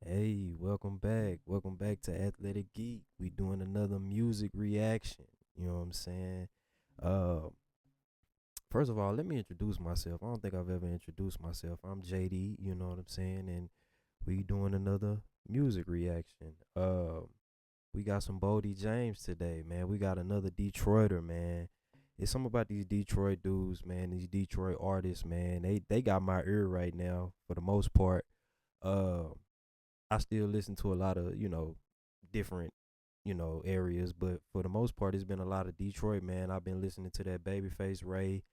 Hey, welcome back. Welcome back to Athletic Geek. We doing another music reaction. You know what I'm saying? Uh, First of all, let me introduce myself. I don't think I've ever introduced myself. I'm JD. You know what I'm saying? And we doing another music reaction. We got some Boldy James today, man. We got another Detroiter, man. It's something about these Detroit dudes, man. These Detroit artists, man. They got my ear right now for the most part. Uh, I still listen to a lot of, different, areas, but for the most part, it's been a lot of Detroit, man. I've been listening to that Babyface Ray.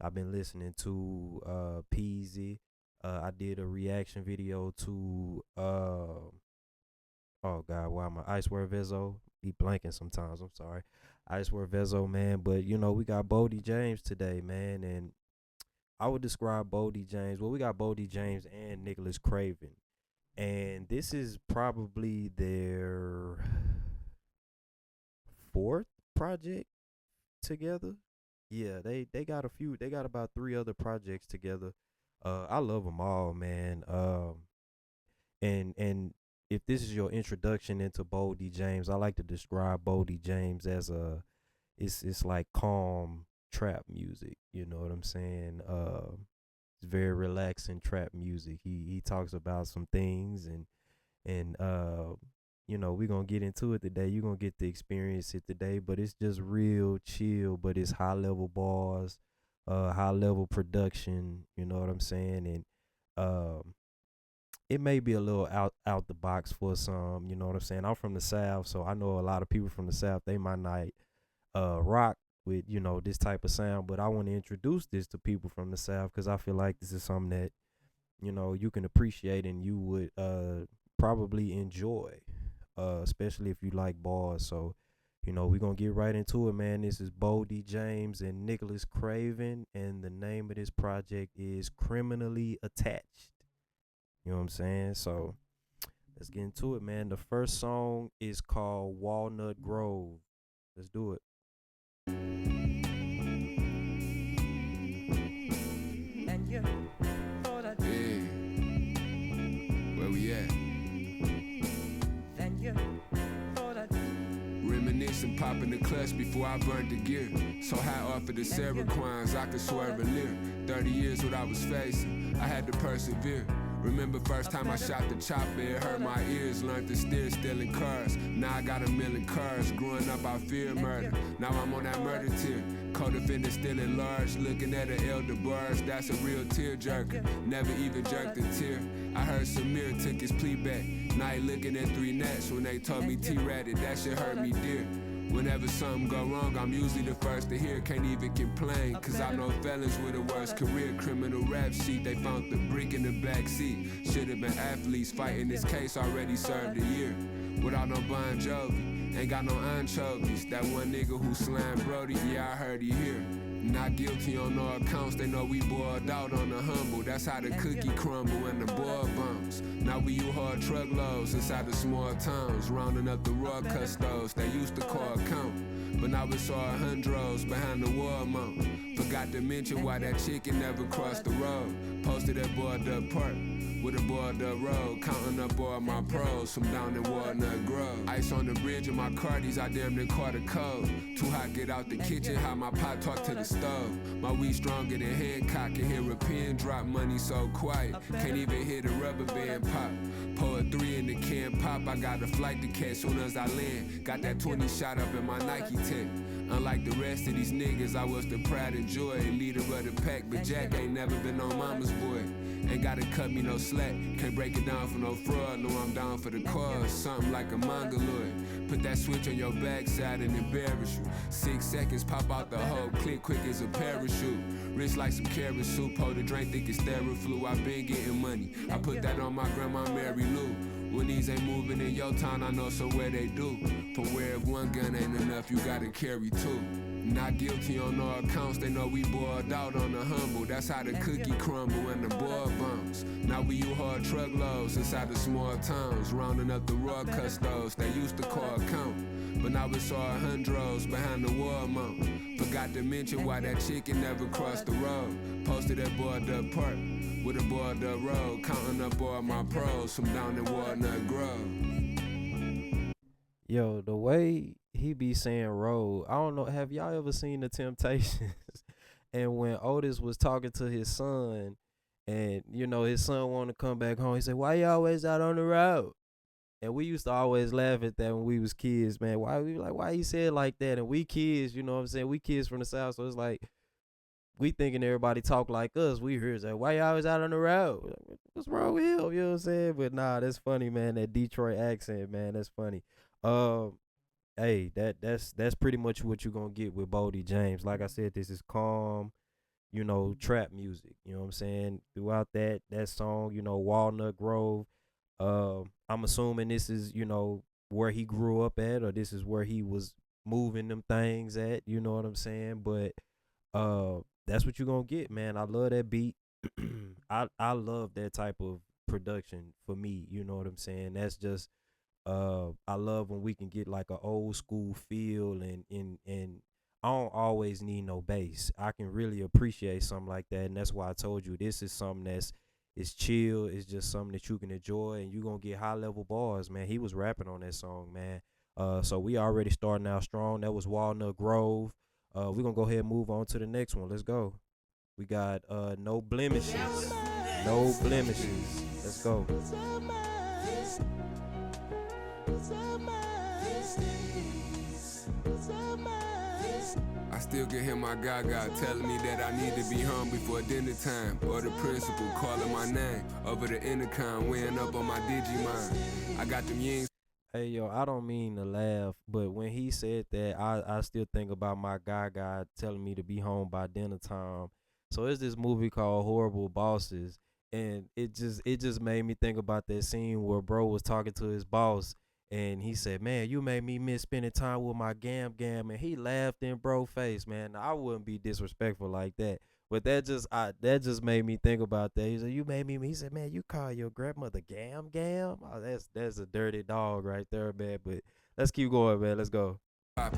I've been listening to Peasy. I did a reaction video to oh god, why am I Icewear Vezo? Be blanking sometimes. I'm sorry. Icewear Vezo, man. But we got Boldy James today, man, and I would describe Boldy James. Well, we got Boldy James and Nicholas Craven, and this is probably their fourth project together. Yeah, they got a few. They got about three other projects together. I love them all, man. And if this is your introduction into Boldy James, I like to describe Boldy James as it's like calm trap music. You know what I'm saying? It's very relaxing trap music. He talks about some things and we're gonna get into it today. You're gonna get to experience it today, but it's just real chill, but it's high level bars, high level production, you know what I'm saying? And um it may be a little out the box for some, you know what I'm saying? I'm from the South, so I know a lot of people from the South, they might not rock with, this type of sound, but I want to introduce this to people from the South because I feel like this is something that, you can appreciate and you would probably enjoy, especially if you like bars. So, we're going to get right into it, man. This is Boldy James and Nicholas Craven, and the name of this project is Criminally Attached. You know what I'm saying? So, let's get into it, man. The first song is called Walnut Grove. Let's do it. And you thought I'd Yeah, where we at? then you thought I'd Reminiscing, popping the clutch before I burnt the gear. So high off of the Seroquines, I could swerve a leer. 30 years what I was facing, I had to persevere. Remember first time I shot the chopper, it hurt my ears. Learned to steer, stealing cars. Now I got a million cars. Growing up I fear murder. Now I'm on that murder tier. Co-defendant still at large, looking at an elder bars. That's a real tear jerker. Never even jerked a tear. I heard Samir took his plea back. Now he looking at 3 nets when they told me T-ratted. That shit hurt me dear. Whenever something go wrong, I'm usually the first to hear. Can't even complain, cause I know fellas with a worse career. Criminal rap sheet, they found the brick in the back seat. Should've been athletes fighting this case, already served a year. Without no Bon Jovi, ain't got no anchovies. That one nigga who slammed Brody, yeah, I heard he here. Not guilty on no accounts, they know we boiled out on the humble. That's how the cookie crumble and the boil bumps. Now we use hard truckloads inside the small towns, rounding up the raw custos they used to call count. But now it's all hundreds behind the wall mount. Forgot to mention why that chicken never crossed the road. Posted at Board Up Park with a board up road, counting up all my pros from down in Walnut Grove. Ice on the bridge of my Cardis, I damn near caught a cold. Too hot, get out the kitchen, how my pot talk to the stove. My weed stronger than Hancock, can hear a pin drop, money so quiet. Can't even hear the rubber band pop. Pour a 3 in the can pop, I got a flight to catch soon as I land. Got that 20 shot up in my Nike tech. Unlike the rest of these niggas, I was the pride and joy, leader of the pack, but Jack ain't never been on mama's boy. Ain't gotta cut me no slack, can't break it down for no fraud. No, I'm down for the cause, something like a mongoloid. Put that switch on your backside and embarrass you. 6 seconds, pop out the whole clip quick as a parachute. Rich like some carrot soup, hold the drink, think it's Theraflu. I been getting money, I put that on my grandma Mary Lou. When these ain't moving in your town, I know somewhere they do. From where if one gun ain't enough, you gotta carry 2. Not guilty on no accounts, they know we boiled out on the humble. That's how the cookie crumble and the boil bumps. Now we use hard truckloads inside the small towns, rounding up the raw custos they used to call count. But now it's all hundreds behind the wall mount. Forgot to mention why that chicken never crossed the road. Posted at Board Up Park with a boiled up road, counting up all my pros from down in Walnut Grove. Yo, the way he be saying road, I don't know. Have y'all ever seen the Temptations? And when Otis was talking to his son, and his son wanted to come back home, he said, "Why you always out on the road?" And we used to always laugh at that when we was kids, man. Why we like, why he said it like that? And we kids, you know what I'm saying? We kids from the South, so it's like we thinking everybody talk like us. We hear that, why you always out on the road? What's wrong with him? You know what I'm saying? But nah, that's funny, man. That Detroit accent, man, that's funny. Um, hey, that's pretty much what you're gonna get with Boldy James. Like I said, this is calm, trap music. You know what I'm saying? Throughout that song, Walnut Grove. I'm assuming this is, where he grew up at, or this is where he was moving them things at. You know what I'm saying? But that's what you're gonna get, man. I love that beat. I love that type of production for me. You know what I'm saying? That's just I love when we can get like a old school feel, and I don't always need no bass. I can really appreciate something like that, and that's why I told you this is something that's it's chill. It's just something that you can enjoy, and you gonna get high level bars, man. He was rapping on that song, man. So we already starting out strong. That was Walnut Grove. We're gonna go ahead and move on to the next one. Let's go. We got No Blemishes. No Blemishes. Let's go. I still can hear my Gaga telling me that I need to be home before dinner time, or the principal calling my name over the intercom, weighing up on my Digimon. I got them yings. Hey yo, I don't mean to laugh, but when he said that, I still think about my guy telling me to be home by dinner time. So it's this movie called Horrible Bosses, and it just made me think about that scene where bro was talking to his boss, and he said, "Man, you made me miss spending time with my gam," and he laughed in bro face, man. I wouldn't be disrespectful like that. But that just made me think about that. He said, "You made me." He said, "Man, you call your grandmother Gam?" Oh, that's a dirty dog right there, man. But let's keep going, man. Let's go.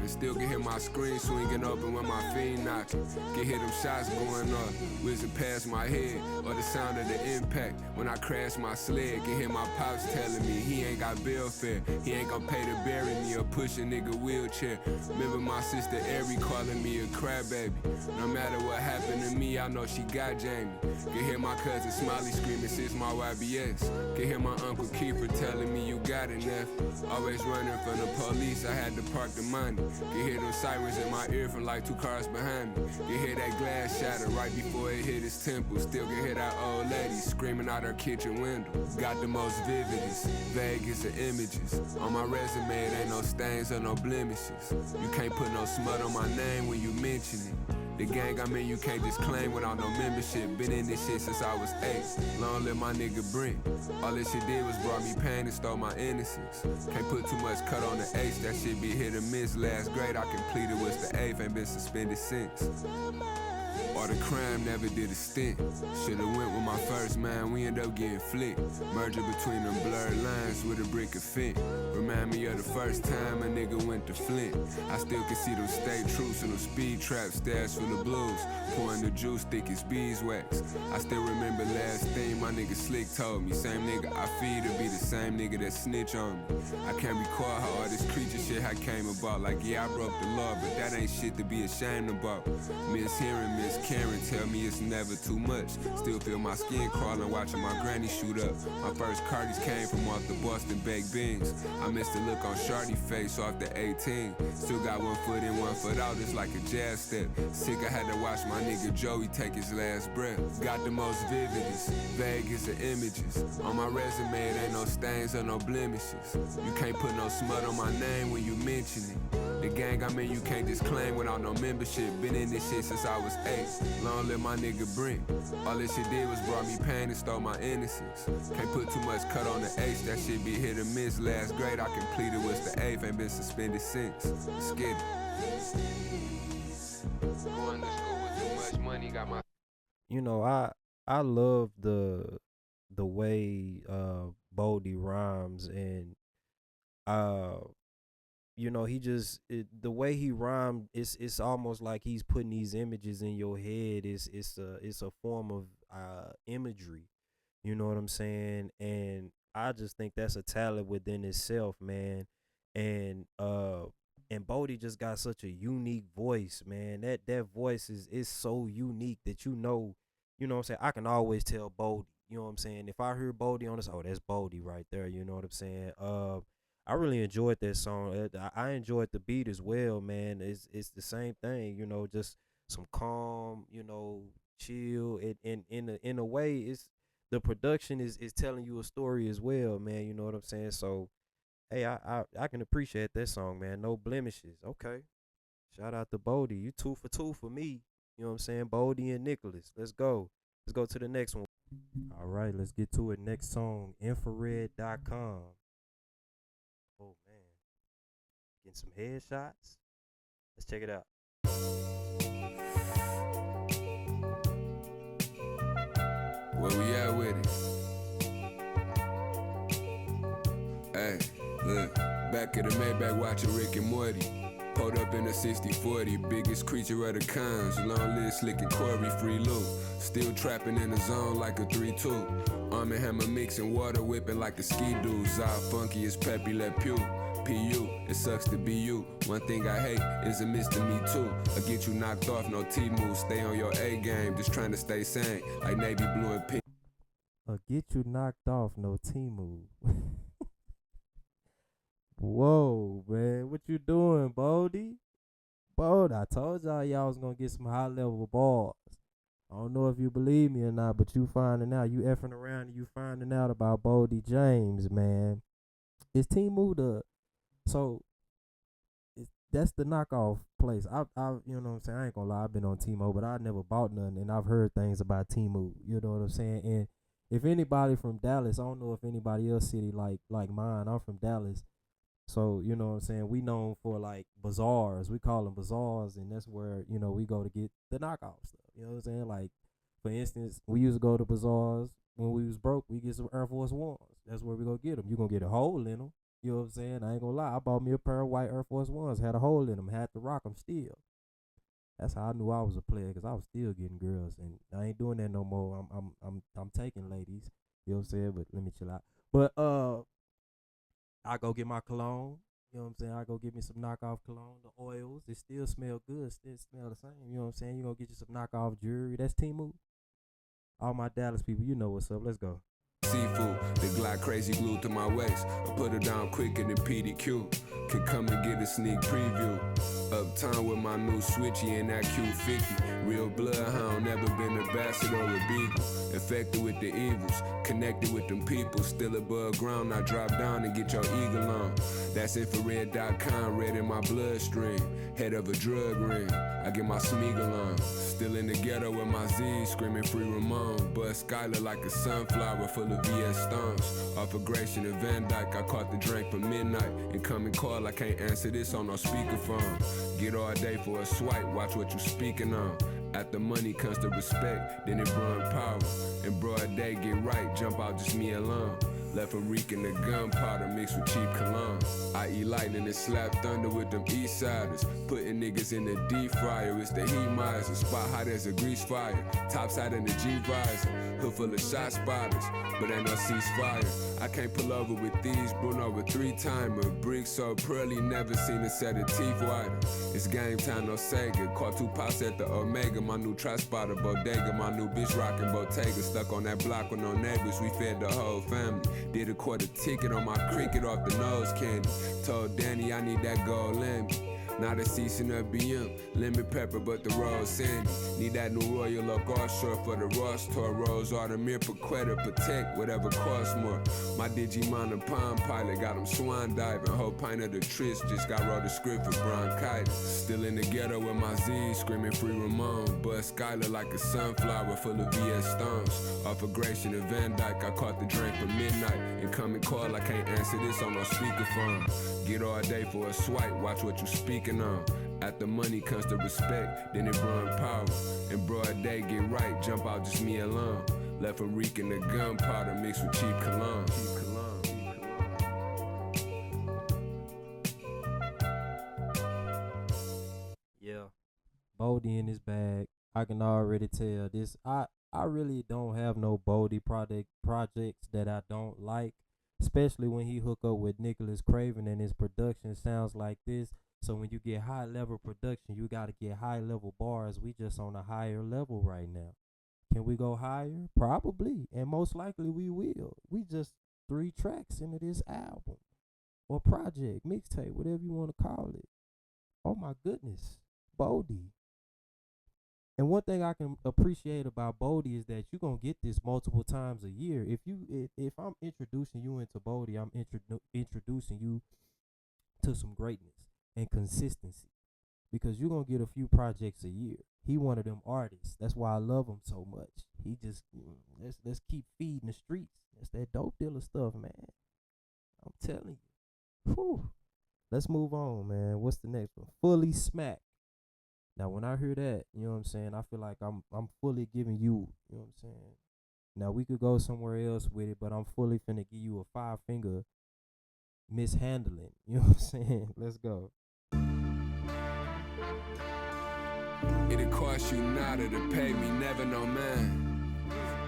Still can hear my screen swinging open when my feet knocking. Can hear them shots going off, whizzing past my head, or the sound of the impact when I crash my sled. Can hear my pops telling me he ain't got bill fare, he ain't gonna pay to bury me or push a nigga wheelchair. Remember my sister Ari calling me a crybaby. No matter what happened to me, I know she got Jamie. Can hear my cousin Smiley screaming since my YBS. Can hear my uncle Kiefer telling me you got it, Neff. Always running from the police, I had to park the money. You hear those sirens in my ear from like 2 cars behind me. You hear that glass shatter right before it hit his temple. Still can hear that old lady screaming out her kitchen window. Got the most vividest, vaguest of images. On my resume it ain't no stains or no blemishes. You can't put no smut on my name when you mention it. The gang I'm in, you can't just claim without no membership. Been in this shit since I was 8. Long live my nigga Brent. All this shit did was brought me pain and stole my innocence. Can't put too much cut on the H, that shit be hit or miss. Last grade I completed was the 8th, ain't been suspended since. Or the crime never did a stint. Should've went with my first man, we end up getting flicked. Merger between them blurred lines with a brick of fent. Remind me of the first time a nigga went to Flint. I still can see them state troops and them speed traps, stash full of blues. Pouring the juice thick as beeswax. I still remember last thing my nigga Slick told me. Same nigga I feed to be the same nigga that snitch on me. I can't recall how all this creature shit had came about. Like yeah, I broke the law, but that ain't shit to be ashamed about. Mishearing Miss Karen tell me it's never too much. Still feel my skin crawling watching my granny shoot up. My first cardies came from off the Boston baked beans. I missed the look on Shardy face off the 18. Still got 1 foot in, 1 foot out, it's like a jazz step. Sick, I had to watch my nigga Joey take his last breath. Got the most vividest, vaguest of images. On my resume it ain't no stains or no blemishes. You can't put no smut on my name when you mention it. The gang I'm in, you can't just claim without no membership. Been in this shit since I was 8. Long live my nigga Brent. All this shit did was brought me pain and stole my innocence. Can't put too much cut on the H, that shit be hit or miss. Last grade I completed was the 8th, ain't been suspended since. Let's get it. Going to school with too much money, got my I love the way Boldy rhymes, and uh he just the way he rhymed, it's almost like he's putting these images in your head. It's a form of imagery. You know what I'm saying? And I just think that's a talent within itself, man. And and Boldy just got such a unique voice, man. That voice is so unique that you know what I'm saying? I can always tell Boldy. You know what I'm saying? If I hear Boldy on this, oh, that's Boldy right there. You know what I'm saying? I really enjoyed that song. I enjoyed the beat as well, man. It's the same thing, you know, just some calm, you know, chill. In a way, it's the production is telling you a story as well, man. You know what I'm saying? So hey, I can appreciate that song, man. No blemishes. Okay. Shout out to Boldy. You 2 for 2 for me. You know what I'm saying? Boldy and Nicholas. Let's go. Let's go to the next one. All right, let's get to it. Next song, infrared.com. Oh man. Getting some headshots. Let's check it out. Where we at with it? Hey, look, back at the Maybach watching Rick and Morty. Pulled up in a 6040, biggest creature of the kinds. Long live Slick and Corey, free loot. Still trapping in the zone like a 3-2. Arm and hammer mixing water, whipping like the ski dudes. All funky as Pepe Le Pew. PU, it sucks to be you. One thing I hate is a Mr. Me Too. I get you knocked off, no T-move. Stay on your A game, just trying to stay sane. Like navy blue and pink. Get you knocked off, no team move. Whoa, man. What you doing, Boldy? Boldy, I told y'all was gonna get some high level balls. I don't know if you believe me or not, but you finding out. You effing around and you finding out about Boldy James, man. Is Team Move so that's the knockoff place. I you know what I'm saying? I ain't gonna lie, I've been on T-Mobile, but I never bought none, and I've heard things about T-Move. You know what I'm saying? And if anybody from Dallas, I don't know if anybody else city like mine. I'm from Dallas, so you know what I'm saying. We known for like bazaars. We call them bazaars, and that's where we go to get the knockoff stuff. You know what I'm saying? Like for instance, we used to go to bazaars when we was broke. We get some Air Force Ones. That's where we go get them. You gonna get a hole in them. You know what I'm saying? I ain't gonna lie. I bought me a pair of white Air Force Ones. Had a hole in them. Had to rock them still. That's how I knew I was a player, because I was still getting girls, and I ain't doing that no more. I'm taking ladies. You know what I'm saying? But let me chill out. But I go get my cologne. You know what I'm saying? I go get me some knockoff cologne. The oils, it still smell good. Still smell the same. You know what I'm saying? You gonna get you some knockoff jewelry. That's T-Move. All my Dallas people, you know what's up. Let's go. Seafood, the Glock crazy glued to my waist. I put her down quicker than PDQ. Could come and get a sneak preview. Uptown with my new switchy and that Q50. Real bloodhound, never been a bastard or a beagle. Infected with the evils, connected with them people. Still above ground, I drop down and get your eagle on. That's infrared.com, red in my bloodstream. Head of a drug ring, I get my Smeagol on. Still in the ghetto with my Z, screaming free Ramon. Buzz Skylar like a sunflower full of VS Stones. Off of Gratian and Van Dyke, I caught the drink for midnight. Incoming call, I can't answer this on no speakerphone. Get all day for a swipe, watch what you speaking on. After money comes the respect, then it brought power. In broad day, get right, jump out just me alone. Left from reeking the gunpowder mixed with cheap cologne. I eat lightning and slap thunder with them east siders. Putting niggas in the deep fryer, it's the heat miser. Spot hot as a grease fire. Top side in the G-visor. Hood full of shot spotters, but ain't no ceasefire. I can't pull over with these, Bruno with 3-timer. Brick so pearly, never seen a set of teeth whiter. It's game time, no Sega. Caught 2 pops at the Omega. My new tri-spotter, bodega. My new bitch rockin' Bottega. Stuck on that block with no neighbors, we fed the whole family. Did a quarter ticket on my cricket off the nose candy. Told Danny I need that gold Lamby. Not a season of BM, lemon pepper, but the rose sandy. Need that new Royal Oak offshore for the Ross tour. Rose Artemir, Paquetta, Protect, whatever costs more. My Digimon and Palm Pilot got him swan diving. Whole pint of the Tris, just got wrote a script for bronchitis. Still in the ghetto with my Z, screaming free Ramon. Buzz Skylar like a sunflower full of VS Stones. Off of Gratian and Van Dyke, I caught the drink for midnight. Incoming call, I can't answer this on no speakerphone. Get all day for a swipe, watch what you speaking on. After money comes the respect, then it brought power. In broad day, get right, jump out just me alone. Left from reeking the gunpowder mixed with cheap cologne. Yeah, Boldy in his bag. I can already tell this. I really don't have no Boldy projects that I don't like, especially when he hook up with Nicholas Craven and his production sounds like this. So when you get high level production, you gotta get high level bars. We just on a higher level right now. Can we go higher? Probably, and most likely we will. We just 3 tracks into this album or project, mixtape, whatever you want to call it. Oh my goodness, Boldy. And one thing I can appreciate about Boldy is that you're gonna get this multiple times a year. If I'm introducing you into Boldy, I'm introducing you to some greatness and consistency because you're gonna get a few projects a year. He one of them artists. That's why I love him so much. He just let's keep feeding the streets. That's that dope dealer stuff, man. I'm telling you. Whew. Let's move on, man. What's the next one? Fully Smack. Now, when I hear that, you know what I'm saying, I feel like I'm fully giving you, you know what I'm saying. Now we could go somewhere else with it, but I'm fully finna give you a 5-finger mishandling. You know what I'm saying? Let's go. It'll cost you nada to pay me, never no man.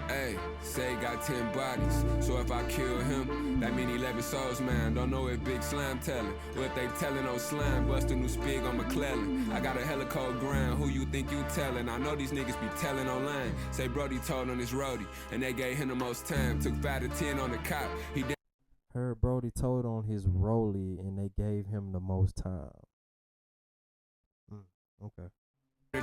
Hey, say he got 10 bodies, so if I kill him, that mean 11 souls, man. Don't know if Big Slam telling, or if they telling on Slam, bust a new spig on McClellan. I got a hella cold ground, who you think you telling? I know these niggas be telling online. Say Brody told on his roadie, and they gave him the most time. Took 5 to 10 on the cop, he did. Heard Brody told on his rollie, and they gave him the most time. Okay.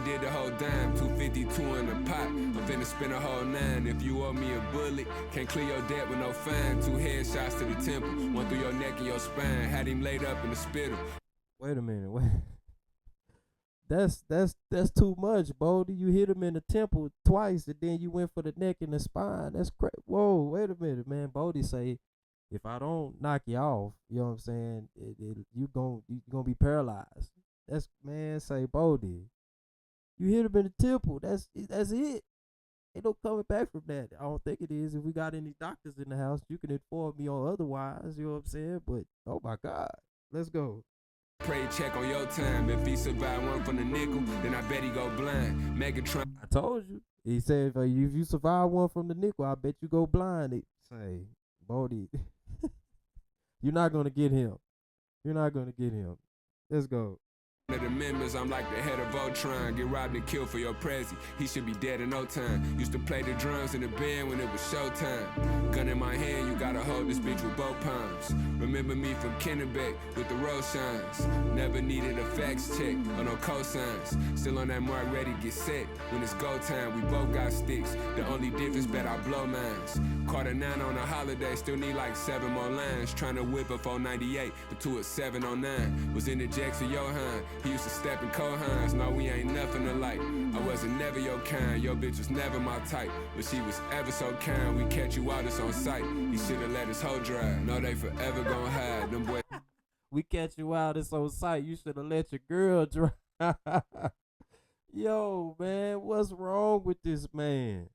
Did the whole dime, 252 in the pot. I'm finna spin a whole 9. If you owe me a bullet, can't clear your debt with no fine. 2 headshots to the temple, 1 through your neck and your spine. Had him laid up in the spittle. Wait a minute, wait. That's too much, Boldy. You hit him in the temple twice, and then you went for the neck and the spine. That's crazy. Whoa, wait a minute, man. Boldy say, if I don't knock you off, you know what I'm saying, you gonna be paralyzed. That's, man, say Boldy. You hit him in the temple. That's it. Ain't no coming back from that. I don't think it is. If we got any doctors in the house, you can inform me on otherwise. You know what I'm saying? But oh my God, let's go. Pray check on your time. If he survive 1 from the nickel, then I bet he go blind. Megatron. I told you. He said if you survive 1 from the nickel, I bet you go blind. It say, Boldy, you're not gonna get him. You're not gonna get him. Let's go. Of the members, I'm like the head of Voltron. Get robbed and killed for your prezi. He should be dead in no time. Used to play the drums in the band when it was showtime. Gun in my hand, you gotta hold this bitch with both palms. Remember me from Kennebec with the road shines. Never needed a fax check or no cosigns. Still on that mark, ready to get set. When it's go time, we both got sticks. The only difference, bet I blow mines. Caught a 9 on a holiday, still need like 7 more lines. Trying to whip a 498, the 2 at 709. Was in the Jackson Johan. He used to step in Cohans, no, we ain't nothing alike. I wasn't never your kind, your bitch was never my type. But she was ever so kind, we catch you out, it's on sight. He should've let his hoe dry, no, they forever gon' hide. Them boys. We catch you out, it's on sight. You should've let your girl dry. Yo, man, what's wrong with this man?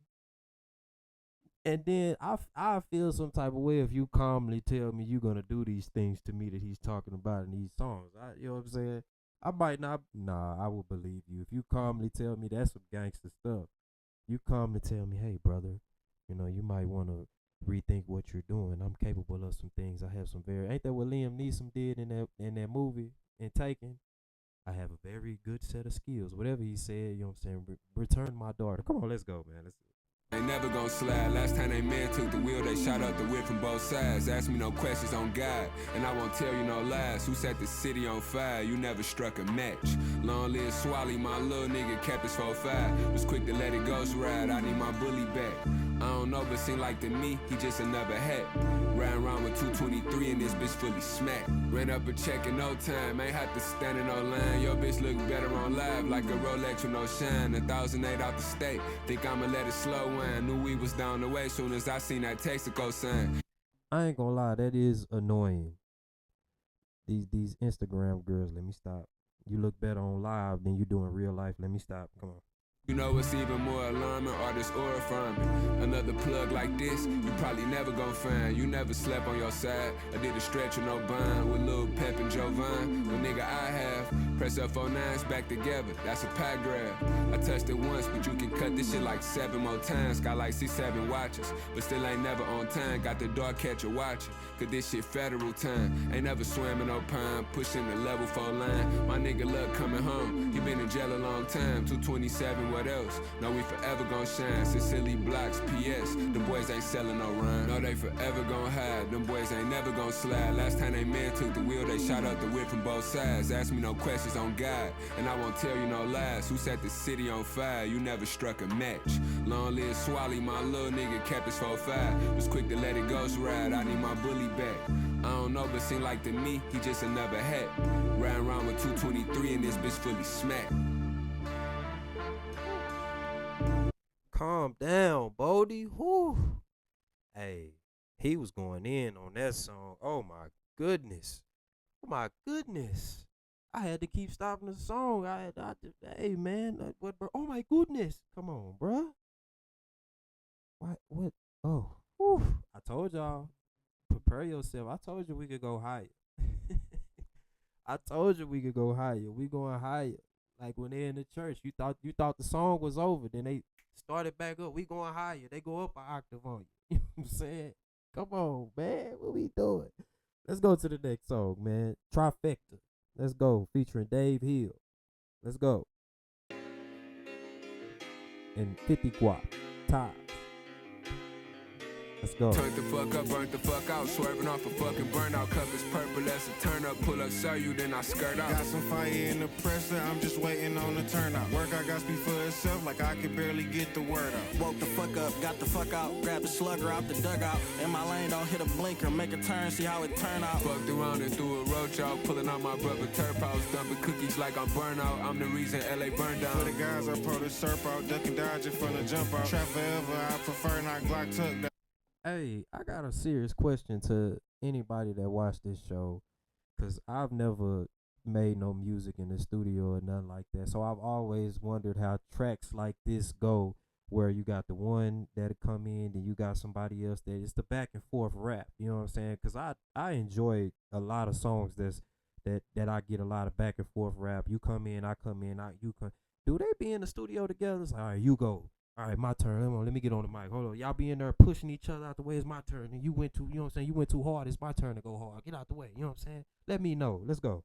And then I feel some type of way if you calmly tell me you're gonna do these things to me that he's talking about in these songs. You know what I'm saying? I might not. Nah, I will believe you. If you calmly tell me that's some gangster stuff, you calmly tell me, hey, brother, you know, you might want to rethink what you're doing. I'm capable of some things. I have some ain't that what Liam Neeson did in that movie, in Taken? I have a very good set of skills. Whatever he said, you know what I'm saying? Return my daughter. Come on, let's go, man. Let's They never gon' slide. Last time they men took the wheel, they shot up the whip from both sides. Ask me no questions on God, and I won't tell you no lies. Who set the city on fire? You never struck a match. Long live Swally, my little nigga kept his 4-5. Was quick to let it ghost ride. I need my bully back. I don't know, but seem like to me, he just another hat. Ran around with 223 and this bitch fully smacked. Ran up a check in no time, ain't had to stand in no line. Your bitch look better on live, like a Rolex with no shine. 1,008 out the state, think I'ma let it slow wine. Knew we was down the way soon as I seen that Texaco sign. I ain't gonna lie, that is annoying. These Instagram girls, let me stop. You look better on live than you do in real life. Let me stop. Come on. You know what's even more alarming? Artists aura farming. Another plug like this, you probably never gon' find. You never slept on your side. I did a stretch with no bind with Lil Pep and Jovan. The nigga I have, press up 09s back together. That's a pie grab. I touched it once, but you can cut this shit like 7 more times. Got like 6-7 watches, but still ain't never on time. Got the dog catcher watching, cause this shit federal time. Ain't never swam in no pond, pushing the level 4 line. My nigga Luck coming home, he been in jail a long time. 227, what else? No, we forever gon' shine. Sicily Blocks, PS. Them boys ain't selling no rhyme. No, they forever gon' hide. Them boys ain't never gon' slide. Last time they man took the wheel, they shot up the whip from both sides. Ask me no questions on God, and I won't tell you no lies. Who set the city on fire? You never struck a match. Long live Swally, my little nigga kept his 4-5. Was quick to let it ghost ride. I need my bully back. I don't know, but seem like to me, he just another hat. Riding around with 223 and this bitch fully smacked. Calm down, Boldy. Whew. Hey, he was going in on that song. Oh my goodness. Oh my goodness. I had to keep stopping the song. Hey man, what? Bro? Oh my goodness. Come on, bruh. What? Oh, whew. I told y'all. Prepare yourself. I told you we could go higher. I told you we could go higher. We going higher. Like when they're in the church, you thought the song was over. Then they started back up. We going higher. They go up an octave on you. You know what I'm saying? Come on, man. What we doing? Let's go to the next song, man. Trifecta. Let's go. Featuring Dave Hill. Let's go. And 50 Guap. Ties. Let's go. Turned the fuck up, burnt the fuck out. Swerving off a fucking burnout. Cup is purple, that's a turn up. Pull up, sir, you then I skirt out. Got some fire in the presser, I'm just waiting on the turnout. Work I got speak for itself, like I could barely get the word out. Woke the fuck up, got the fuck out, grab the slugger out the dugout. In my lane, don't hit a blinker, make a turn, see how it turn out. Fucked around and threw a roach out. Pulling out my brother turp house. Dumping cookies like I'm burnout. I'm the reason LA burned down. For the guys, I pull the surf out, duck and dodge it from the jump out. Trap forever, I prefer not Glock tuck. Hey, I got a serious question to anybody that watched this show, because I've never made no music in the studio or nothing like that. So I've always wondered how tracks like this go, where you got the one that come in, then you got somebody else that it's the back and forth rap. You know what I'm saying? Because I enjoy a lot of songs that I get a lot of back and forth rap. You come in, I come in, you come. Do they be in the studio together? It's like, all right, you go. All right, my turn. Let me get on the mic. Hold on. Y'all be in there pushing each other out the way. It's my turn. And you went too, you know what I'm saying? You went too hard. It's my turn to go hard. Get out the way. You know what I'm saying? Let me know. Let's go.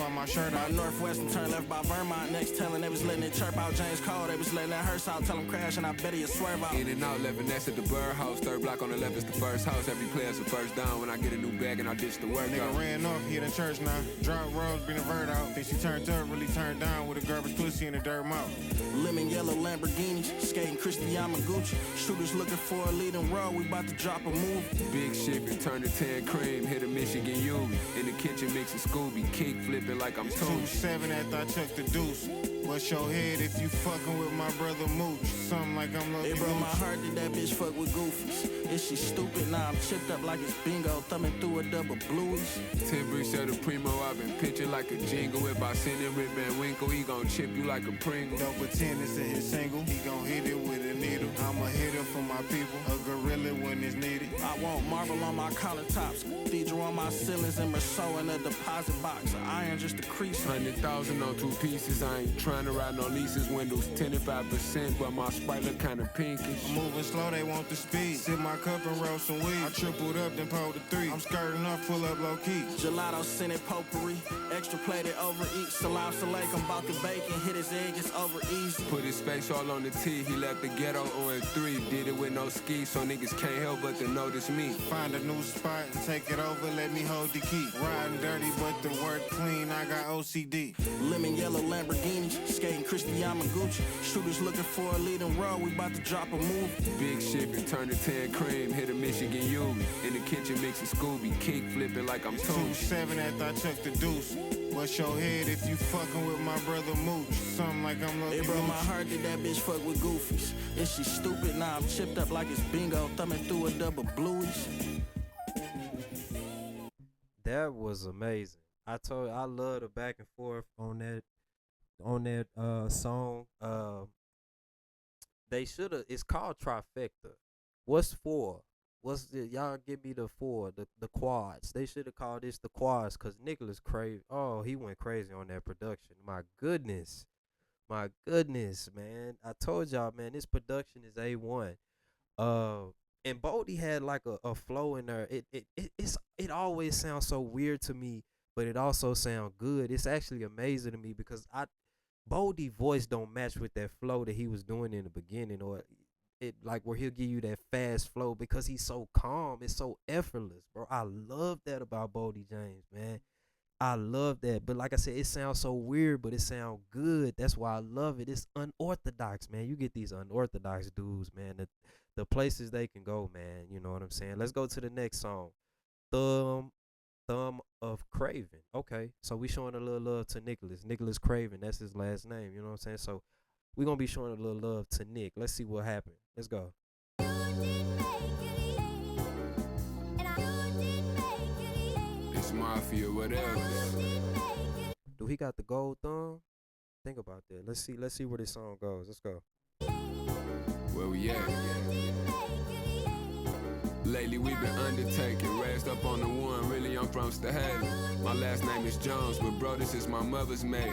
On my shirt By Northwestern, turn left by Vermont. Next telling they was letting it chirp out. James Cole, they was letting that hearse out. Tell him crash and I bet he'll swerve out. In and out, 11 that's at the Bird House. Third block on the left is the first house. Every player's the first down. When I get a new bag and I ditch the workout. nigga ran off, he in church now. Drop rolls, been a vert out. Then she turned up, really turned down with a garbage pussy in a dirt mouth. Lemon yellow Lamborghinis, skating Christian Yamaguchi. Shooters looking for a leading role. We about to drop a movie. Big shit and turn to 10 cream. Hit a Michigan Ubi. In the kitchen mixing Scooby. Kick flipping like I'm Toon. 2-7 after I chuck the deuce. Bust your head if you fucking with my brother Mooch. Something like I'm lucky. It broke my heart that that bitch fuck with goofies. Is she stupid? Nah, I'm chipped up like it's bingo. Thumbing through a double bluies. 10 bricks of the Primo. I've been pitching like a jingle. If I send him Rip Van Winkle, he gon' chip you like a Pringle. Don't pretend it's a hit single. He gon' hit it with a needle. I'm a hitter for my people. A gorilla when it's needed. I want marble on my countertops, cathedral on my ceilings, and Merceau in a deposit box. Iron just a crease. 100,000 on 2 pieces. I ain't trying to ride no leases. Windows 10-5%, but my sprite look kinda pinkish. I'm moving slow, they want the speed. Sip my cup and roll some weed. I tripled up, then pulled the 3. I'm skirting up, pull up low key. Gelato, Senate potpourri, extra plated over each. Salam Salek, I'm about to bacon, hit his egg, it's over easy. Put his face all on the T. He left the ghetto on 3. Did it with no skis, so niggas can't help but to notice me. Find a new spot and take it over, let me hold the key. Riding dirty, but the work clean, I got OCD. Lemon yellow Lamborghinis, skating Christian Yamaguchi. Shooters looking for a leading role, we about to drop a movie. Big ship and turn to 10 cream. Hit a Michigan Ubi. In the kitchen mixing Scooby. Kick flipping like I'm Toon. 2-7 after I chuck the deuce. Bust your head if you fucking with my brother Mooch. Something like I'm lucky. It broke my heart that that bitch fuck with goofies. Is she stupid? Nah, I'm chipped up like it's bingo. Thumbing through a double bluies. That was amazing. I love the back and forth on that. on that song. They shoulda. It's called trifecta. What's four? What's the y'all give me the four? The quads. They should have called this the quads, cause Nicholas Craven. Oh, he went crazy on that production. My goodness. My goodness, man. I told y'all, man, this production is A1. Uh and Boldy had like a flow in there. It always sounds so weird to me, but it also sounds good. It's actually amazing to me because I Boldy voice don't match with that flow that he was doing in the beginning, or it like where he'll give you that fast flow because he's so calm. It's so effortless, bro. I love that about Boldy James, man. I love that. But like I said, it sounds so weird, but it sounds good. That's why I love it. It's unorthodox, man. You get these unorthodox dudes, man. The places they can go, man. You know what I'm saying? Let's go to the next song. Thumb Thumb of Craven. Okay. So we showing a little love to Nicholas. Nicholas Craven, that's his last name. You know what I'm saying? So we're gonna be showing a little love to Nick. Let's see what happened. Let's go. It's mafia, whatever. Do he got the gold thumb? Think about that. Let's see where this song goes. Let's go. Where we at? Lately we've been undertaking, raised up on the one, really I'm from Stahattan. My last name is Jones, but bro, this is my mother's maid.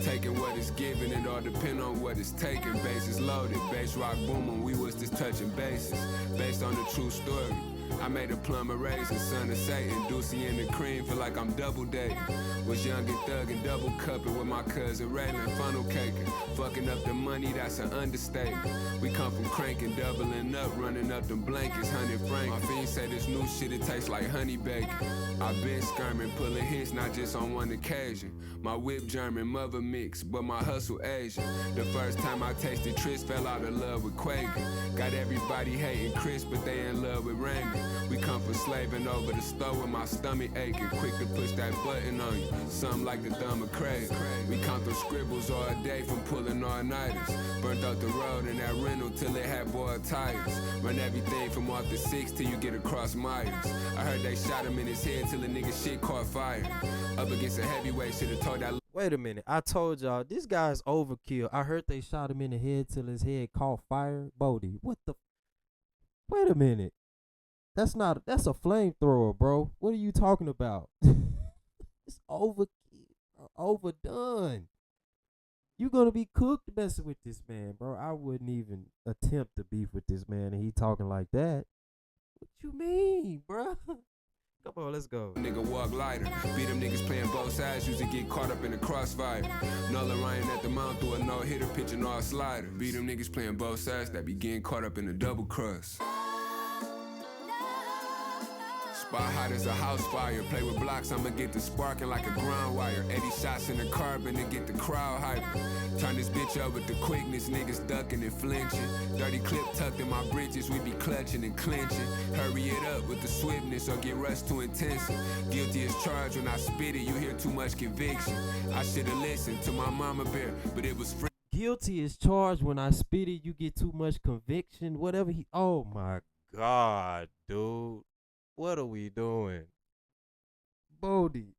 Taking what is given, it all depend on what is taken. Bases loaded, bass rock booming, we was just touching bases. Based on the true story, I made a plumber raisin, son of Satan. Deucey and the cream, feel like I'm double dating. Was young and thug and double cupping with my cousin Raylan, funnel caking. Fucking up the money, that's an understatement. We come from cranking, doubling up, running up them blankets, 100 francs. My fiends say this new shit, it tastes like honey bacon. I been skirming, pulling hits, not just on one occasion. My whip German, mother mix, but my hustle Asian. The first time I tasted Tris, fell out of love with Quaken. Got everybody hating Chris, but they in love with Raymond. We come from slaving over the stove with my stomach aching. Quick to push that button on you, something like the thumb of Craig. We count those scribbles all day from pulling all-nighters. Burnt out the road in that rental till it had boiled tires. Run everything from off the 6 till you get across Myers. I heard they shot him in his head till the nigga shit caught fire. Up against a heavyweight, should've told that. Wait a minute. I told y'all this guy's overkill. I heard they shot him in the head till his head caught fire. Boldy, what the? Wait a minute. That's a flamethrower, bro. What are you talking about? It's overdone. You gonna be cooked messing with this man, bro. I wouldn't even attempt to beef with this man and he talking like that. What you mean, bro? Come on, let's go. Nigga walk lighter. Beat them niggas playing both sides, used to get caught up in the crossfire. Nola Ryan at the mount through a no-hitter, pitching all slider. Beat them niggas playing both sides, that be getting caught up in the double cross. Spot hot as a house fire. Play with blocks, I'ma get the sparking like a ground wire. 80 shots in the carbon to get the crowd hyper. Turn this bitch up with the quickness, niggas ducking and flinching. Dirty clip tucked in my britches, we be clutching and clenching. Hurry it up with the swiftness or get rushed to intensity. Guilty as charged when I spit it, you hear too much conviction. I should've listened to my mama bear, but it was free. Guilty is charged when I spit it, you get too much conviction. Whatever he. Oh my God, dude. What are we doing? Boldy.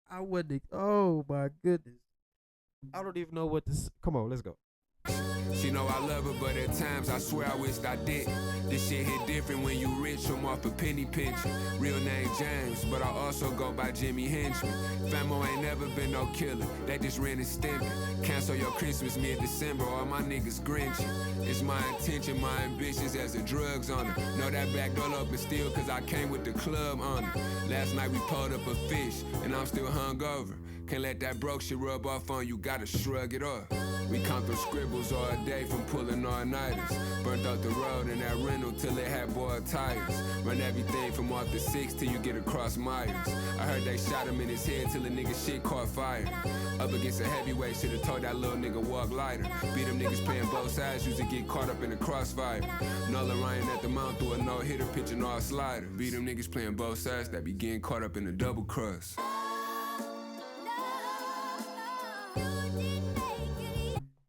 I wouldn't. Oh my goodness. I don't even know what to. Come on, let's go. She know I love her, but at times I swear I wished I didn't. This shit hit different when you rich from off a penny pinching. Real name James, but I also go by Jimmy Henchman. Famo ain't never been no killer, they just ran and stimping. Cancel your Christmas mid-December, all my niggas grinching. It's my intention, my ambitions as a drugs owner. Know that back door open still, cause I came with the club on it. Last night we pulled up a fish, and I'm still hungover. Can't let that broke shit rub off on you, gotta shrug it off. We count those scribbles all day from pulling all-nighters. Burnt out the road in that rental till it had boiled tires. Run everything from off the 6 till you get across Myers. I heard they shot him in his head till the nigga shit caught fire. Up against a heavyweight, should've told that little nigga walk lighter. Beat them niggas playing both sides, used to get caught up in the crossfire. Nola Ryan at the mount through a no-hitter, pitching all slider. Beat them niggas playing both sides, that be getting caught up in the double cross.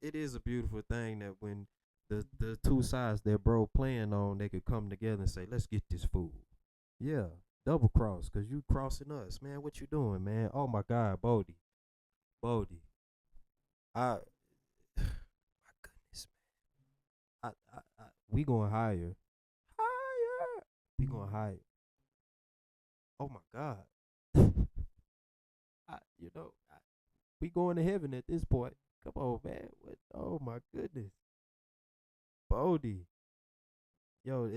It is a beautiful thing that when the two sides that bro playing on, they could come together and say, let's get this fool. Yeah, double cross, cause you crossing us, man. What you doing, man? Oh my God, Boldy. I my goodness, man. We going higher. Higher. We going higher. Oh my God. You know, we going to heaven at this point. Come on, man. What? Oh my goodness. Boldy. Yo,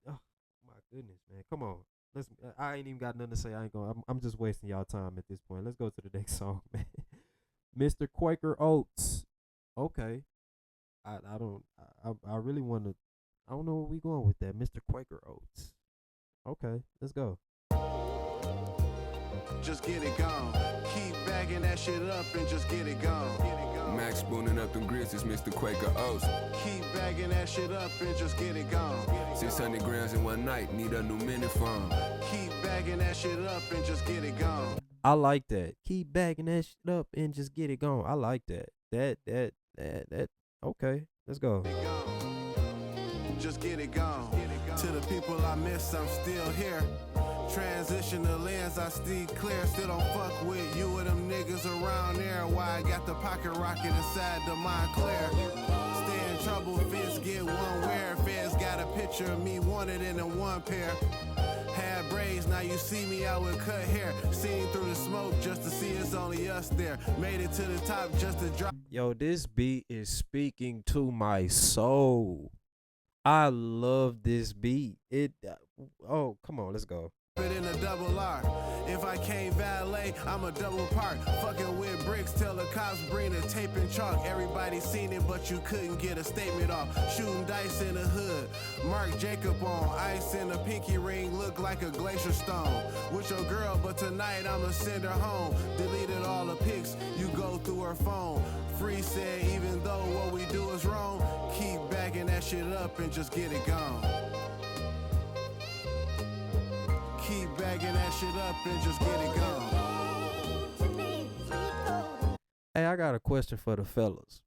oh my goodness, man. Come on. Let's I ain't even got nothing to say. I'm just wasting y'all time at this point. Let's go to the next song, man. Mr. Quaker Oats. Okay. I don't I really want to I don't know where we going with that. Mr. Quaker Oats. Okay, let's go. Just get it gone. Keep bagging that shit up and just get it gone. Max spooning up them grits, it's Mr. Quaker Oats. Keep bagging that shit up and just get it gone. 600 grams in one night, need a new mini phone. Keep bagging that shit up and just get it gone. I like that. Keep bagging that shit up and just get it going. I like that. That. Okay, let's go. Just get it gone. To the people I miss, I'm still here. Transition the lens, I stay clear. Still don't fuck with you or them niggas around there. Why I got the pocket rocket inside the Montclair. Stay in trouble, fence get one wear. Feds got a picture of me wanted in a one pair. Had braids, now you see me out with cut hair. Seen through the smoke just to see it's only us there. Made it to the top just to drop. Yo, this beat is speaking to my soul. I love this beat. Oh, come on, let's go. It in a double R. If I can't valet, I'm a double park. Fucking with bricks, tell the cops bring the tape and chalk. Everybody seen it, but you couldn't get a statement off. Shooting dice in the hood, Mark Jacob on. Ice in a pinky ring, look like a glacier stone. With your girl, but tonight I'ma send her home. Deleted all the pics, you go through her phone. Free said, even though what we do is wrong, keep backing that shit up and just get it gone. Keep bagging that shit up and just get it gone. Hey, I got a question for the fellas.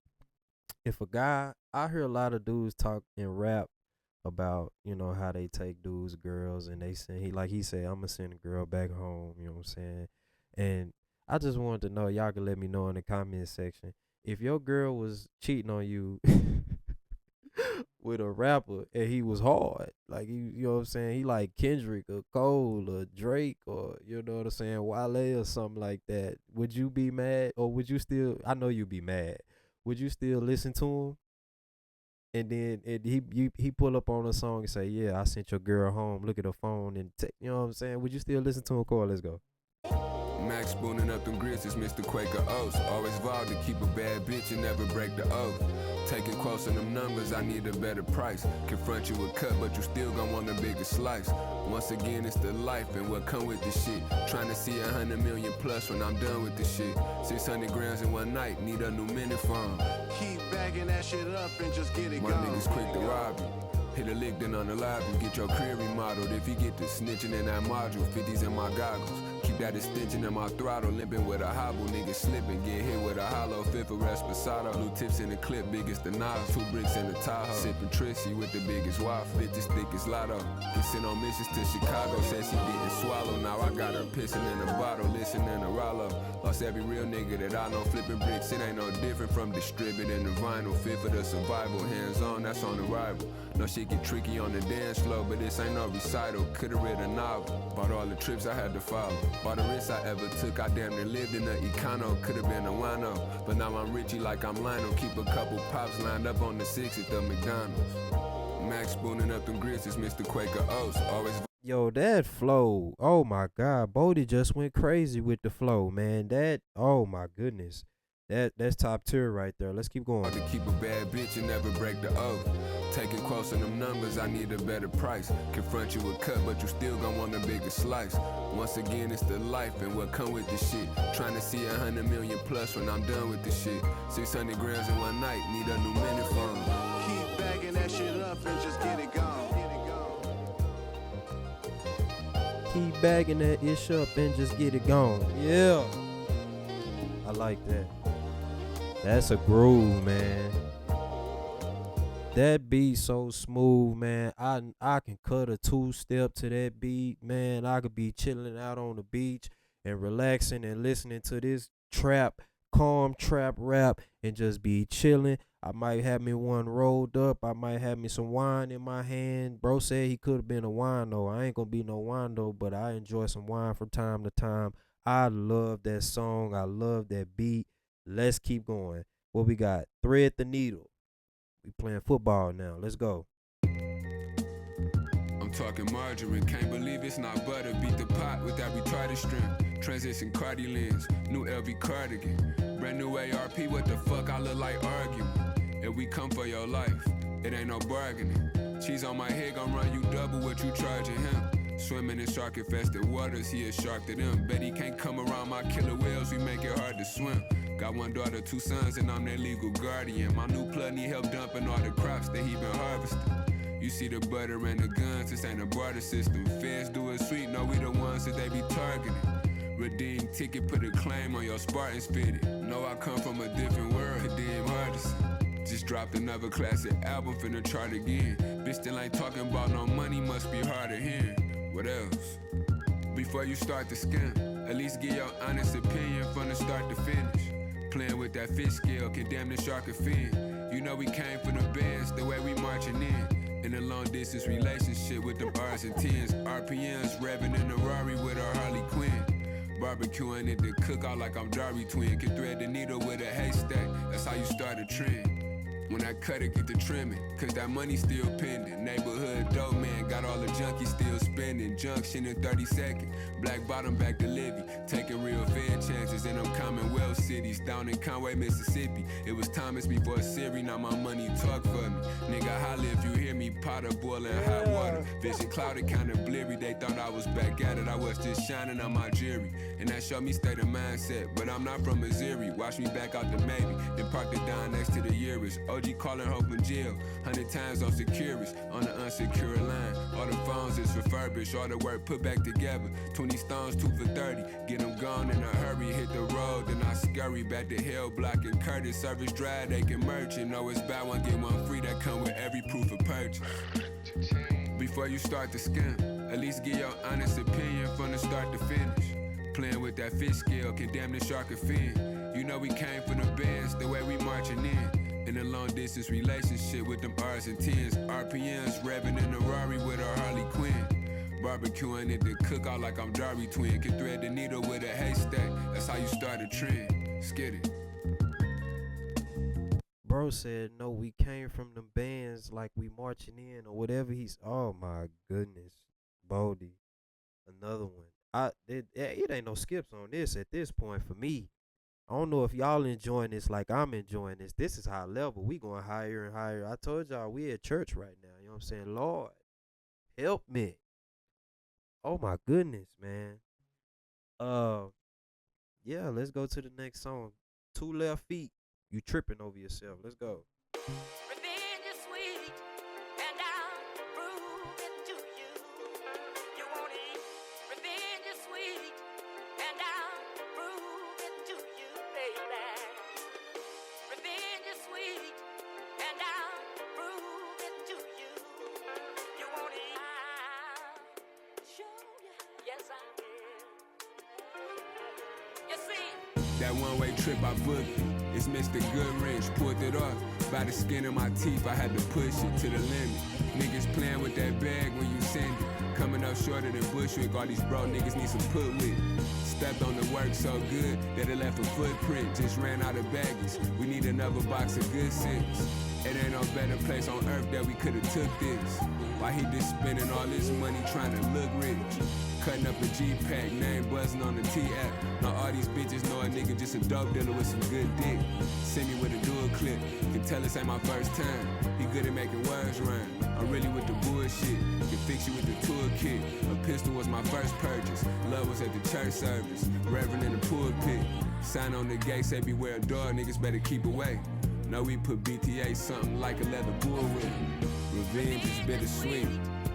If a guy, I hear a lot of dudes talk and rap about, you know, how they take dudes, girls, and they say, he said, I'm gonna send a girl back home, you know what I'm saying? And I just wanted to know, y'all can let me know in the comment section, if your girl was cheating on you with a rapper and he was hard, like you know what I'm saying, he like Kendrick or Cole or Drake or you know what I'm saying, Wale or something like that, would you be mad or would you still? I know you'd be mad. Would you still listen to him? And then he pull up on a song and say, yeah, I sent your girl home. Look at her phone and you know what I'm saying. Would you still listen to him? Cole, let's go. Max spooning up them grits, it's Mr. Quaker Oats. Always vowed to keep a bad bitch and never break the oath. Taking quotes on them numbers, I need a better price. Confront you with cut, but you still gon' want a bigger slice. Once again, it's the life and what come with the shit. Trying to see 100 million plus when I'm done with the shit. 600 grams in one night, need a new mini phone. Keep bagging that shit up and just get it My gone. niggas quick to rob you. Hit a lick, then unalive you. Get your career remodeled. If you get to snitching in that module, 50s in my goggles. Keep that extension in my throttle. Limping with a hobble, niggas slipping. Get hit with a hollow. Fifth of Resposado. Blue tips in the clip, biggest the nozzle. 2 bricks in the Tahoe. Sipping Trixie with the biggest waffle. 50 thick as Lotto. Been sent on missions to Chicago. Said she didn't swallow. Now I got her pissing in a bottle. Listening to Rollo. Lost every real nigga that I know flipping bricks. It ain't no different from distributing the vinyl. Fifth of the survival. Hands on, that's on arrival. No shit get tricky on the dance floor, but this ain't no recital. Could've read a novel. Bought all the trips I had to follow. Bought the risks I ever took. I damn near lived in the econo. Could've been a wino, but now I'm Richie like I'm Lionel. Keep a couple pops lined up on the 6 at the McDonald's. Max spooning up them grits, it's Mr. Quaker Oats. Always. Yo, that flow. Oh my God, Boldy just went crazy with the flow, man. That, oh my goodness, that's top tier right there. Let's keep going. To keep a bad bitch and never break the oath. Taking quotes on them numbers, I need a better price. Confront you with cut, but you still gon' want a bigger slice. Once again, it's the life and what come with the shit. Trying to see 100 million plus when I'm done with the shit. 600 grams in one night, need a new mini phone. Keep bagging that shit up and just get it gone. Keep bagging that ish up and just get it gone. Yeah, I like that. That's a groove, man. That beat so smooth, man. I can cut a 2-step to that beat, man. I could be chilling out on the beach and relaxing and listening to this trap calm trap rap and just be chilling. I might have me one rolled up. I might have me some wine in my hand. Bro said he could have been a wino. I ain't gonna be no wino, but I enjoy some wine from time to time. I love that song. I love that beat. Let's keep going. What we got? Thread the needle. We playing football now. Let's go. I'm talking margarine, can't believe it's not butter. Beat the pot with that retarded strength. Transition Cardi lens, new LV cardigan. Brand new ARP, what the fuck I look like arguing? If we come for your life, it ain't no bargaining. Cheese on my head gon' run you double what you charging him. Swimming in shark infested waters, he a shark to them. Bet he can't come around my killer whales, we make it hard to swim. Got one daughter, 2 sons, and I'm their legal guardian. My new plug need help dumping all the crops that he been harvesting. You see the butter and the guns, this ain't a barter system. Feds do it sweet, no we the ones that they be targeting. Redeem ticket, put a claim on your Spartans fitted. Know I come from a different world, Kadeem Hardison. Just dropped another classic album, finna chart again. Bitch still ain't talking about no money, must be hard to hear. What else? Before you start to scam, at least give your honest opinion from the start to finish. Playing with that fish scale, can damn the shark offend. You know we came from the bands, the way we marching in a long distance relationship with them R's and 10s. RPMs revving in the Rari with our Harley Quinn. Barbecuing at the cookout like I'm Darby Twin. Can thread the needle with a haystack, that's how you start a trend. When I cut it, get the trimming, cause that money still pending. Neighborhood dope man, got all the junkies still spending. Junction in 30 seconds, black bottom back to Libby. Taking real fair chances in them Commonwealth cities. Down in Conway, Mississippi, it was Thomas before Siri, now my money talk for me. Nigga holla if you hear me, potter boiling hot water. Vision clouded, kinda blurry, they thought I was back at it. I was just shining on my jury, and that showed me state of mindset. But I'm not from Missouri, watch me back out the maybe. Then parked it down next to the Urus. OG calling hope in jail, 100 times on securities, on the unsecure line. All the phones is refurbished, all the work put back together. 20 stones, 2 for 30, get them gone in a hurry. Hit the road, then I scurry back to Hell Block and Curtis. Service drive, they can merch it. Know it's buy one, get one free, that come with every proof of purchase. Before you start to scam, at least give your honest opinion from the start to finish. Playing with that fish scale, can damn the shark offend. You know we came from the bands, the way we marching in a long distance relationship with them R's and 10s. RPMs revving in the Rari with our Harley Quinn. Barbecuing at the cookout like I'm Darby Twin. Can thread the needle with a haystack, that's how you start a trend. Skid it. Bro said, no, we came from them bands like we marching in or whatever he's. Oh my goodness. Boldy. Another one. It ain't no skips on this at this point for me. I don't know if y'all enjoying this like I'm enjoying this. This is high level. We going higher and higher. I told y'all we at church right now. You know what I'm saying? Lord, help me. Oh my goodness, man. Yeah, let's go to the next song. 2 Left Feet. You tripping over yourself. Let's go. Revenge is sweet, and I'll prove it to you. You won't eat. Revenge is sweet, and I'll prove it to you, baby. Revenge is sweet, and I'll prove it to you. You won't eat. I'll show you. Yes, I will. You see. That one-way trip I booked, it's Mr. Goodrich, pulled it off. By the skin of my teeth, I had to push it to the limit. Niggas playing with that bag when you send it. Coming up shorter than Bushwick, all these bro niggas need some put with. Stepped on the work so good that it left a footprint. Just ran out of baggies. We need another box of good sense. It ain't no better place on earth that we could've took this. Why he just spending all this money trying to look rich? Cutting up a G-Pack, name buzzing on the T-app. Now all these bitches know a nigga just a dope dealer with some good dick. Send me with a dual clip, can tell this ain't my first time. He good at making words rhyme, I'm really with the bullshit. Can fix you with the toolkit, a pistol was my first purchase. Love was at the church service, reverend in the pulpit. Sign on the gate, say beware a dog, niggas better keep away. Know we put BTA something like a leather bull whip. Revenge is bittersweet,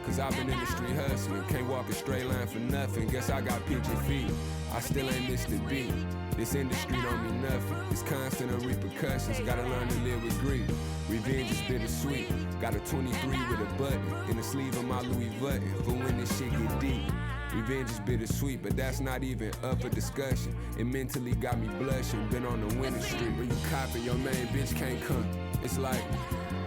cause I've been in the street hustling. Can't walk a straight line for nothing, guess I got pigeon feet. I still ain't missed a beat, this industry don't mean nothing. It's constant of repercussions, gotta learn to live with grief. Revenge is bittersweet, got a 23 with a button in the sleeve of my Louis Vuitton for when this shit get deep. Revenge is bittersweet, but that's not even up for discussion. It mentally got me blushing, been on the winning streak. When you copping, your main bitch can't come. It's like,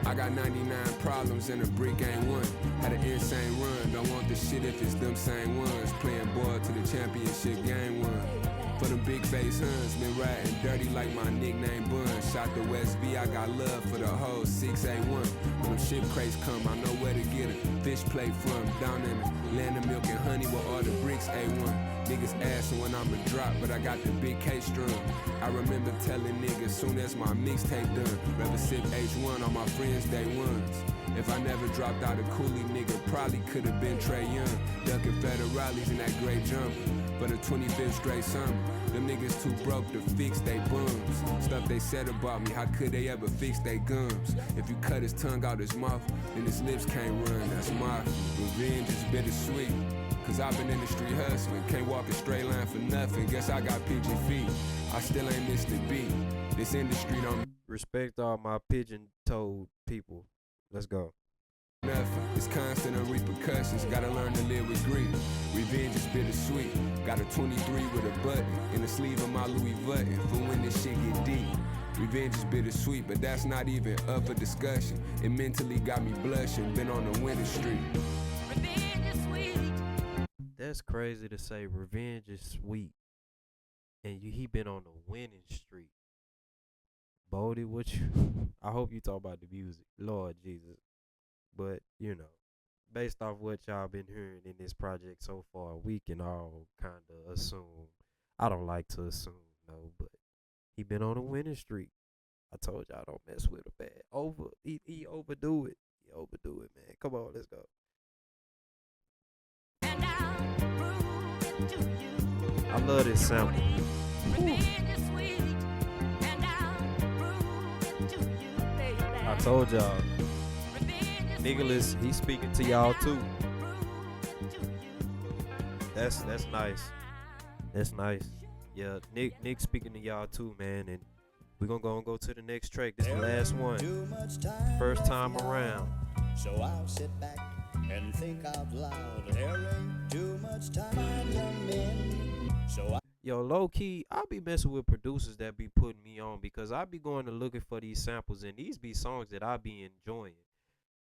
I got 99 problems and a brick ain't one. Had an insane run, don't want the shit if it's them same ones. Playing ball to the championship game one. For them big face huns, been riding dirty like my nickname Bun. Shot the West V, I got love for the whole 681. When them ship crates come, I know where to get a fish plate from. Down in the land of milk and honey with all the bricks A1. Niggas asking when I'ma drop, but I got the big K strum. I remember telling niggas soon as my mixtape done, rather sip H1 on my friends' day ones. If I never dropped out a coolie, nigga probably could've been Trey Young. Ducking federales in that great jumper for the 25th straight summer. Them niggas too broke to fix they bums. Stuff they said about me, how could they ever fix they gums? If you cut his tongue out his mouth, then his lips can't run, that's my revenge is bittersweet. Cause I've been in the street hustling, can't walk a straight line for nothing. Guess I got pigeon feet, I still ain't missed a beat. This industry don't Respect all my pigeon-toed people. Let's go. nothing. It's constant and repercussions, gotta learn to live with grief. Revenge is bittersweet, got a 23 with a button in the sleeve of my Louis Vuitton for when this shit get deep. Revenge is bittersweet, but that's not even up for discussion. It mentally got me blushing, been on the winning streak. Revenge is sweet. That's crazy to say. Revenge is sweet, and he been on the winning streak. Boldy, what you? I hope you talk about the music, Lord Jesus. But you know, based off what y'all been hearing in this project so far, we can all kind of assume. I don't like to assume, no, but he been on a winning streak. I told y'all don't mess with a bad. He overdo it. He overdo it, man. Come on, let's go. And I'll prove it to you. I love this sample. Revenge is sweet. And I'll prove it to you, baby. I told y'all, Revenge is Nicholas, he's speaking to y'all too. prove it to you. That's nice. That's nice. Yeah, Nick speaking to y'all too, man, and we're gonna go to the next track. This is the last one. First time around. So I'll sit back and think out loud. There ain't too much time, young men. So I Yo, low key, I be messing with producers that be putting me on because I be going to looking for these samples, and these be songs that I be enjoying.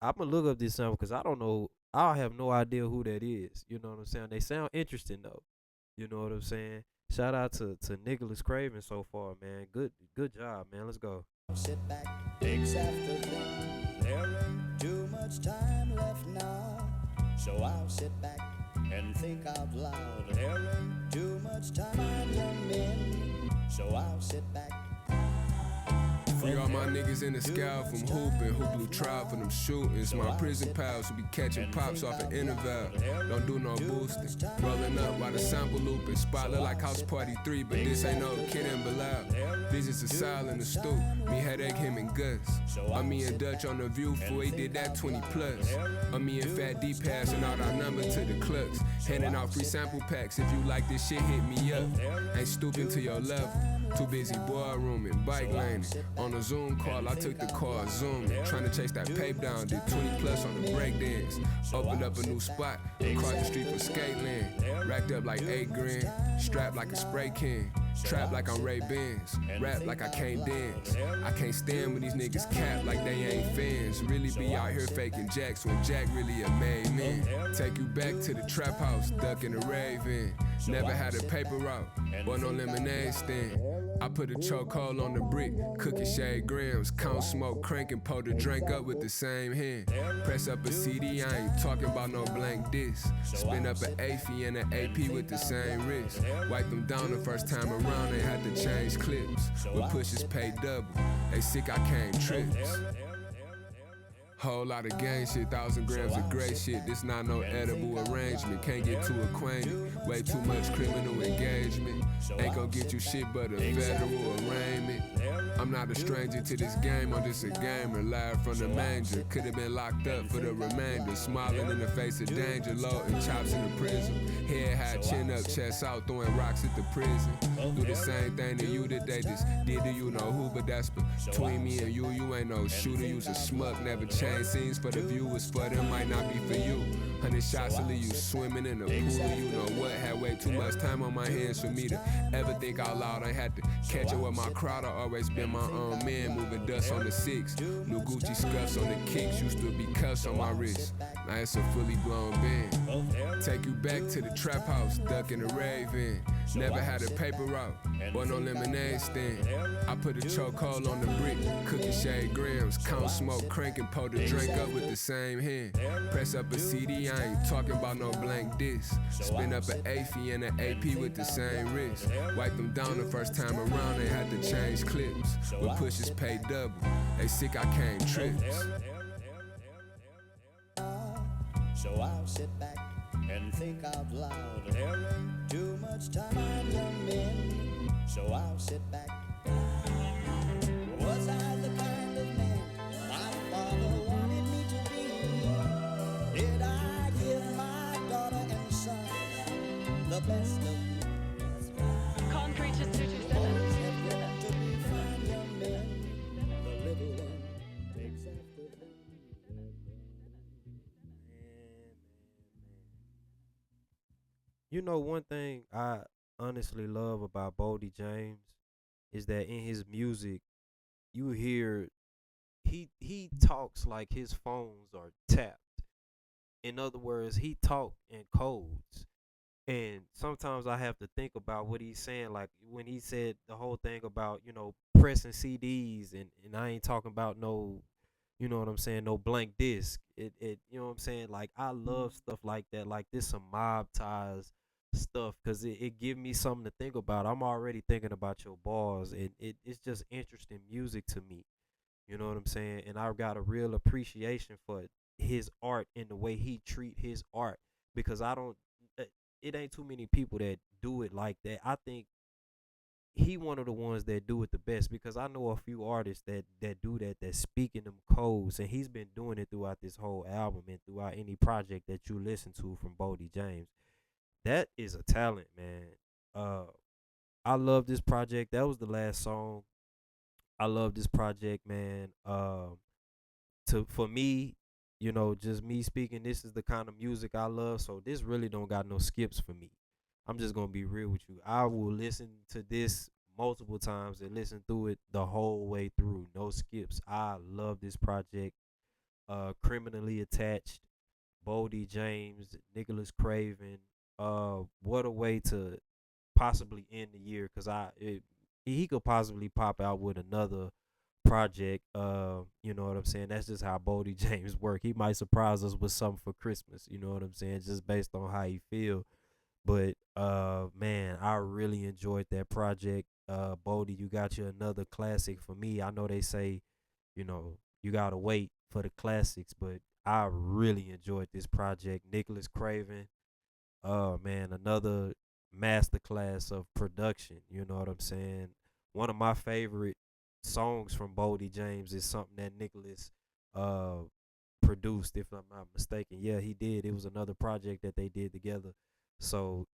I'm gonna look up this sample because I don't know. I have no idea who that is. You know what I'm saying? They sound interesting though. You know what I'm saying? Shout out to Nicholas Craven so far, man. Good job, man. Let's go. sit back, takes after thing. There ain't too much time left now. So I'll sit back and think out loud. There ain't too much time, young men. So I'll sit back. Free all my niggas in the scout from hooping, who blew trial for them shootings. My prison pals who be catching pops off an interval. Don't do no boosting. Rolling up while the sample looping. Spot look like House Party 3, but this ain't no Kid and Bilal. Visits a style in the stoop. Me headache, him and Gus. Me and Dutch on the view, for he did that 20 plus. Me and Fat D passing out our number to the clucks. Handing out free sample packs. If you like this shit, hit me up. Ain't stooping to your level. Too busy boardrooming, bike laning. On a Zoom call, I took the car zooming. Trying to chase that pape down, did 20 plus on the breakdance. Opened up a new spot, across the street for skate land. Racked up like 8 grand, strapped like a spray can. Trap like I'm Ray Benz, rap like I can't dance. I can't stand when these niggas cap like they ain't fans. Really be out here faking jacks when Jack really a made man. Take you back to the trap house, ducking the Raven. Never had a paper route, or no lemonade stand. I put a chokehold on the brick, cooking shade grams. Count smoke, crank and pour the drink up with the same hand. Press up a CD, I ain't talking about no blank disc. Spin up an AFI and an AP with the same wrist. Wipe them down the first time around, they had to change clips. With pushes pay double, they sick I came trips. Whole lot of gang shit, 1,000 grams of gray shit. This not no edible arrangement. Can't get too acquainted. Way too much criminal engagement. Ain't gon' get you shit but a federal arraignment. I'm not a stranger to this game, I'm just a gamer. Live from the manger. Could've been locked up for the remainder. Smiling in the face of danger, loading chops in the prison. Head high, chin up, chest out, throwing rocks at the prison. Do the same thing to you that they just did to you know who, but that's between me and you. You ain't no shooter, you's a schmuck, never change scenes for the viewers, for them might not be for you. 100 shots to leave you swimming in the pool. You know what? Had way too much time on my hands for me to ever think out loud. I had to catch up with my crowd. I always been my own man, moving dust on the 6. New Gucci scuffs on the kicks. Used to be cuffs on my wrist. Now it's a fully blown band. Take you back to the trap house, duck in the Raven. Never had a paper route, or no lemonade stand. I put a chokehold on the brick, cooking shade grams. Count smoke, crank and pour the drink up with the same hand. Press up a CD, I ain't talking about no blank disc. Spin up an AFI and an AP with the same wrist. Wipe them down the first time around, they had to change clips. With pushes pay double, they sick I can't trips. So I'll sit back and think out loud. There ain't too much time, young men. So I'll sit back. Was I the kind of man my father wanted me to be? Did I give my daughter and son the best of me? Concrete to 227. Boys have grown to be fine young men. The little one takes after them. You know, one thing I honestly love about Boldy James is that in his music, you hear he talks like his phones are tapped. In other words, he talk in codes. And sometimes I have to think about what he's saying. Like when he said the whole thing about, pressing CDs and I ain't talking about no, you know what I'm saying, no blank disc. It you know what I'm saying? Like I love stuff like that. Like this some mob ties stuff because it give me something to think about. I'm already thinking about your bars and it's just interesting music to me. You know what I'm saying? And I've got a real appreciation for his art and the way he treat his art because I don't it ain't too many people that do it like that. I think he one of the ones that do it the best because I know a few artists that do that speak in them codes and he's been doing it throughout this whole album and throughout any project that you listen to from Boldy James. That is a talent, man. I love this project. That was the last song. I love this project, man. To for me, just me speaking, this is the kind of music I love. So this really don't got no skips for me. I'm just gonna be real with you. I will listen to this multiple times and listen through it the whole way through. No skips. I love this project. Criminally Attached, Boldy James, Nicholas Craven. What a way to possibly end the year because he could possibly pop out with another project. You know what I'm saying? That's just how Boldy James work. He might surprise us with something for Christmas. You know what I'm saying? Just based on how he feel. But man, I really enjoyed that project. Boldy, you got you another classic for me. I know they say, you gotta wait for the classics, but I really enjoyed this project. Nicholas Craven, man, another masterclass of production. You know what I'm saying? One of my favorite songs from Boldy James is something that Nicholas produced, if I'm not mistaken. Yeah, he did. It was another project that they did together. So,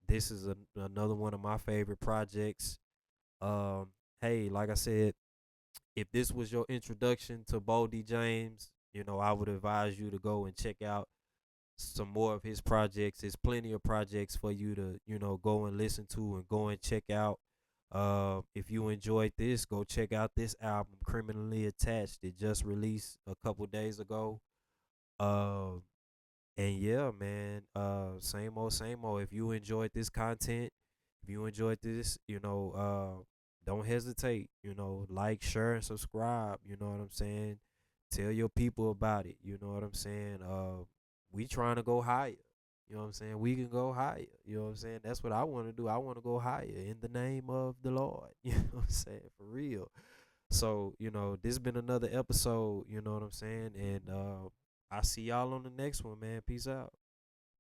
this is another one of my favorite projects. Hey, like I said, if this was your introduction to Boldy James, I would advise you to go and check out some more of his projects. There's plenty of projects for you to, go and listen to and go and check out. If you enjoyed this, go check out this album, Criminally Attached. It just released a couple days ago. And yeah, man, same old, same old. If you enjoyed this content, if you enjoyed this, don't hesitate, like, share, and subscribe. You know what I'm saying? Tell your people about it. You know what I'm saying? We trying to go higher. You know what I'm saying? We can go higher. You know what I'm saying? That's what I want to do. I want to go higher in the name of the Lord. You know what I'm saying? For real. So, this has been another episode, you know what I'm saying? And I see y'all on the next one, man. Peace out.